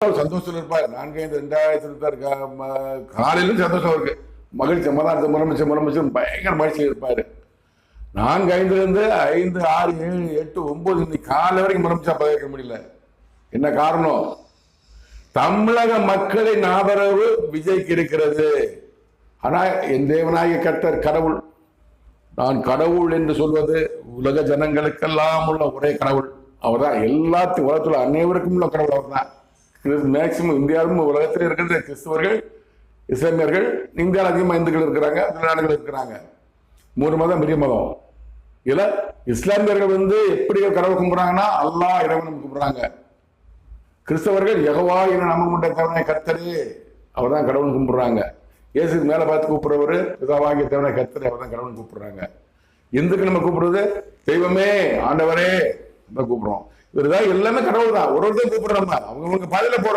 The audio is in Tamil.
சந்தோஷம் இருப்பார். 4/5/2026 காலையிலும் சந்தோஷம் இருக்கு, மகிழ்ச்சி, முதலமைச்சர் பயங்கர மகிழ்ச்சியில் இருப்பாரு. 4/5 5 6 7 8 9 இன்னைக்கு காலை வரைக்கும் முதலமைச்சர் பதவிக்க முடியல. என்ன காரணம்? தமிழக மக்களின் ஆதரவு விஜய்க்கு இருக்கிறது. ஆனா என் தேவனாகிய கர்த்தர் கடவுள். நான் கடவுள் என்று சொல்வது உலக ஜனங்களுக்கெல்லாம் உள்ள ஒரே கடவுள் அவர் தான். எல்லாத்தையும் உலகத்தில் அனைவருக்கும் உள்ள கடவுள் அவர் தான். மேக்சிமம் இந்தியாவிலும் உலகத்தில் இருக்கிற கிறிஸ்தவர்கள், இஸ்லாமியர்கள், இந்தியாவில் அதிகமாக இந்துக்கள் இருக்கிறாங்க, நாடுகள் இருக்கிறாங்க. 3 மதம் பெரிய மதம். இல்ல இஸ்லாமியர்கள் எப்படி கடவுள் கும்பிடுறாங்கன்னா அல்லாஹ் இறைவன் கும்பிடுறாங்க. கிறிஸ்தவர்கள் யெகோவா என நாம கொண்ட தேவனாகிய கர்த்தரே அவர் தான் கடவுள் கும்பிடுறாங்க. இயேசுக்கு மேல பார்த்து கூப்பிடுறவரு பிதாவாகிய தேவனாகிய கர்த்தரே அவர் தான் கடவுள் கூப்பிடுறாங்க. இந்துக்கு நம்ம கூப்பிடுறது தெய்வமே, ஆண்டவரே கூப்பிடுறோம். இவருதான் எல்லாமே கடவுள் தான். ஒருத்தர் கூப்பிடுறோம், அவங்க பாதையில போற